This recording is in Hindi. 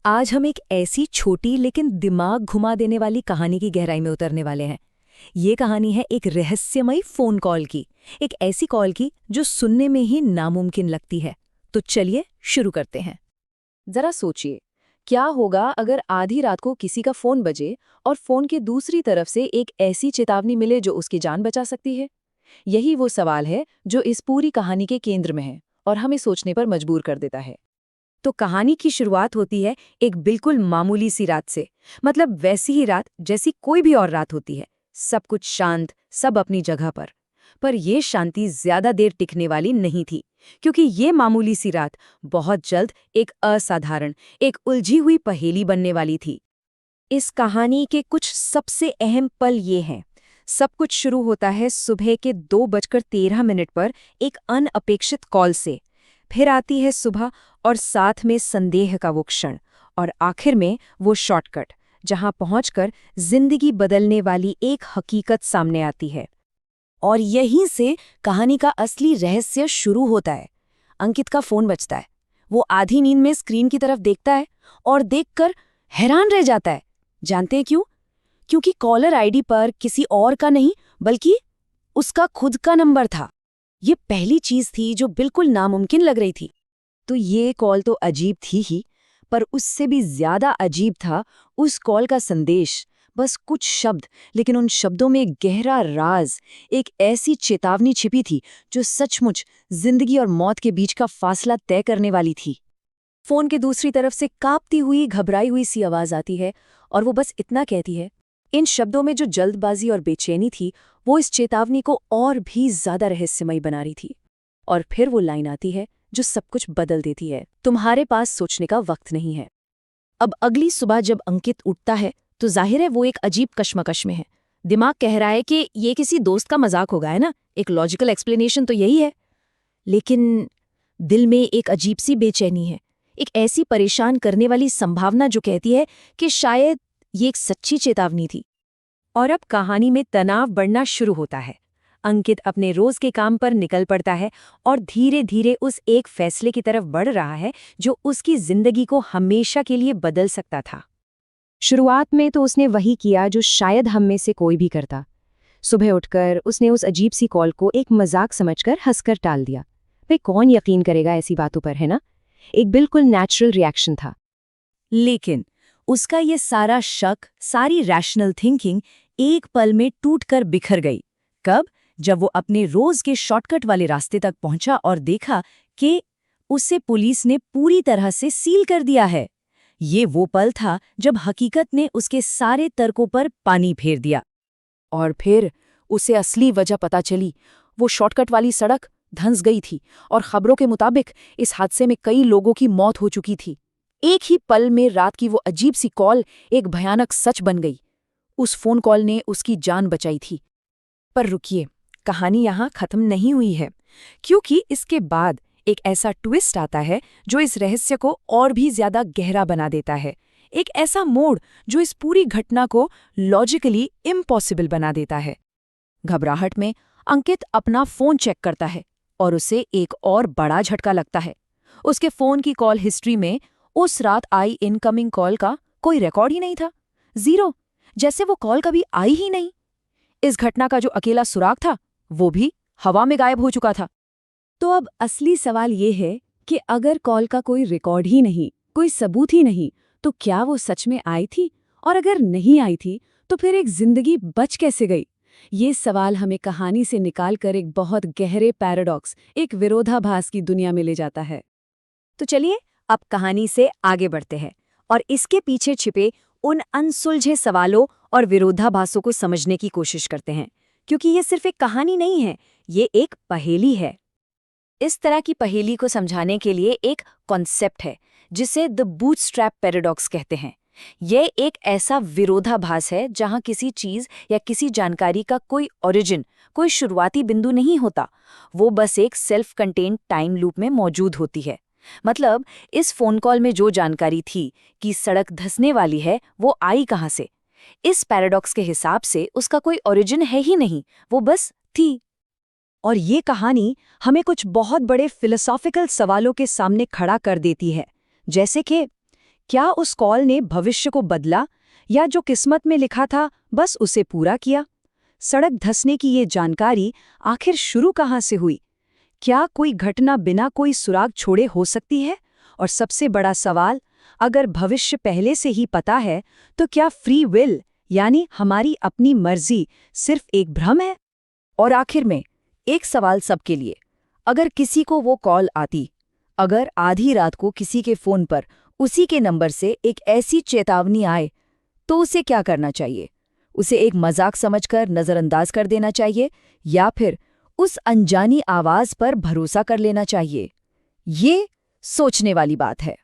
आज हम एक ऐसी छोटी लेकिन दिमाग घुमा देने वाली कहानी की गहराई में उतरने वाले हैं। ये कहानी है एक रहस्यमयी फोन कॉल की, एक ऐसी कॉल की जो सुनने में ही नामुमकिन लगती है। तो चलिए शुरू करते हैं। जरा सोचिए, क्या होगा अगर आधी रात को किसी का फोन बजे और फोन के दूसरी तरफ से एक ऐसी चेतावनी मिले जो उसकी जान बचा सकती है। यही वो सवाल है जो इस पूरी कहानी के केंद्र में है और हमें सोचने पर मजबूर कर देता है। तो कहानी की शुरुआत होती है एक बिल्कुल मामूली सी रात से, मतलब वैसी ही रात जैसी कोई भी और रात होती है। सब कुछ शांत, सब अपनी जगह पर ये शांति ज्यादा देर टिकने वाली नहीं थी, क्योंकि ये मामूली सी रात बहुत जल्द एक असाधारण, एक उलझी हुई पहेली बनने वाली थी। इस कहानी के कुछ सबसे अहम पल ये हैं। सब कुछ शुरू होता है सुबह के 2:13 पर एक अनअपेक्षित कॉल से। फिर आती है सुबह और साथ में संदेह का वो क्षण, और आखिर में वो शॉर्टकट जहां पहुंचकर जिंदगी बदलने वाली एक हकीकत सामने आती है। और यहीं से कहानी का असली रहस्य शुरू होता है। अंकित का फोन बजता है। वो आधी नींद में स्क्रीन की तरफ देखता है और देखकर हैरान रह जाता है। जानते हैं क्यों? क्योंकि कॉलर आईडी पर किसी और का नहीं बल्कि उसका खुद का नंबर था। ये पहली चीज थी जो बिल्कुल नामुमकिन लग रही थी। तो ये कॉल तो अजीब थी ही, पर उससे भी ज्यादा अजीब था उस कॉल का संदेश। बस कुछ शब्द, लेकिन उन शब्दों में एक गहरा राज, एक ऐसी चेतावनी छिपी थी जो सचमुच जिंदगी और मौत के बीच का फासला तय करने वाली थी। फोन के दूसरी तरफ से कांपती हुई, घबराई हुई सी आवाज आती है और वो बस इतना कहती है। इन शब्दों में जो जल्दबाजी और बेचैनी थी, वो इस चेतावनी को और भी ज्यादा रहस्यमयी बना रही थी। और फिर वो लाइन आती है जो सब कुछ बदल देती है। तुम्हारे पास सोचने का वक्त नहीं है। अब अगली सुबह जब अंकित उठता है तो जाहिर है वो एक अजीब कश्मकश में है। दिमाग कह रहा है कि ये किसी दोस्त का मजाक होगा, है ना? एक लॉजिकल एक्सप्लेनेशन तो यही है। लेकिन दिल में एक अजीब सी बेचैनी है, एक ऐसी परेशान करने वाली संभावना जो कहती है कि शायद ये एक सच्ची चेतावनी थी। और अब कहानी में तनाव बढ़ना शुरू होता है। अंकित अपने रोज के काम पर निकल पड़ता है और धीरे धीरे उस एक फैसले की तरफ बढ़ रहा है जो उसकी जिंदगी को हमेशा के लिए बदल सकता था। शुरुआत में तो उसने वही किया जो शायद हम में से कोई भी करता। सुबह उठकर उसने उस अजीब सी कॉल को एक मजाक समझकर हंसकर टाल दिया। भाई, कौन यकीन करेगा ऐसी बातों पर, है ना? एक बिल्कुल नेचुरल रिएक्शन था। लेकिन उसका ये सारा शक, सारी रैशनल थिंकिंग एक पल में टूटकर बिखर गई। कब? जब वो अपने रोज के शॉर्टकट वाले रास्ते तक पहुंचा और देखा कि उसे पुलिस ने पूरी तरह से सील कर दिया है। ये वो पल था जब हकीकत ने उसके सारे तर्कों पर पानी फेर दिया। और फिर उसे असली वजह पता चली। वो शॉर्टकट वाली सड़क धंस गई थी और खबरों के मुताबिक इस हादसे में कई लोगों की मौत हो चुकी थी। एक ही पल में रात की वो अजीब सी कॉल एक भयानक सच बन गई। उस फोन कॉल ने उसकी जान बचाई थी। पर रुकिए, कहानी यहाँ खत्म नहीं हुई है, क्योंकि इसके बाद एक ऐसा ट्विस्ट आता है जो इस रहस्य को और भी ज्यादा गहरा बना देता है। एक ऐसा मोड़ जो इस पूरी घटना को लॉजिकली इम्पॉसिबल बना देता है। घबराहट में अंकित अपना फोन चेक करता है और उसे एक और बड़ा झटका लगता है। उसके फोन की कॉल हिस्ट्री में उस रात आई इनकमिंग कॉल का कोई रिकॉर्ड ही नहीं था। जीरो, जैसे वो कॉल कभी आई ही नहीं। इस घटना का जो अकेला सुराग था वो भी हवा में गायब हो चुका था। तो अब असली सवाल ये है कि अगर कॉल का कोई रिकॉर्ड ही नहीं, कोई सबूत ही नहीं, तो क्या वो सच में आई थी? और अगर नहीं आई थी तो फिर एक जिंदगी बच कैसे गई? ये सवाल हमें कहानी से निकालकर एक बहुत गहरे पैराडॉक्स, एक विरोधाभास की दुनिया में ले जाता है। तो चलिए अब कहानी से आगे बढ़ते हैं और इसके पीछे छिपे उन अनसुलझे सवालों और विरोधाभासों को समझने की कोशिश करते हैं, क्योंकि ये सिर्फ एक कहानी नहीं है, ये एक पहेली है। इस तरह की पहेली को समझाने के लिए एक कॉन्सेप्ट है जिसे द बूटस्ट्रैप पैराडॉक्स कहते हैं। यह एक ऐसा विरोधाभास है जहां किसी चीज या किसी जानकारी का कोई ओरिजिन, कोई शुरुआती बिंदु नहीं होता। वो बस एक सेल्फ कंटेन्ड टाइम लूप में मौजूद होती है। मतलब इस फोन कॉल में जो जानकारी थी कि सड़क धंसने वाली है, वो आई कहां से? इस पैराडॉक्स के हिसाब से उसका कोई ओरिजिन है ही नहीं, वो बस थी। और ये कहानी हमें कुछ बहुत बड़े फिलोसॉफिकल सवालों के सामने खड़ा कर देती है, जैसे कि क्या उस कॉल ने भविष्य को बदला या जो किस्मत में लिखा था बस उसे पूरा किया? सड़क धंसने की ये जानकारी आखिर शुरू कहाँ से हुई? क्या कोई घटना बिना कोई सुराग छोड़े हो सकती है? और सबसे बड़ा सवाल, अगर भविष्य पहले से ही पता है तो क्या फ्री विल यानी हमारी अपनी मर्जी सिर्फ एक भ्रम है? और आखिर में एक सवाल सबके लिए, अगर किसी को वो कॉल आती, अगर आधी रात को किसी के फोन पर उसी के नंबर से एक ऐसी चेतावनी आए, तो उसे क्या करना चाहिए? उसे एक मजाक समझकर नजरअंदाज कर देना चाहिए या फिर उस अनजानी आवाज पर भरोसा कर लेना चाहिए? ये सोचने वाली बात है।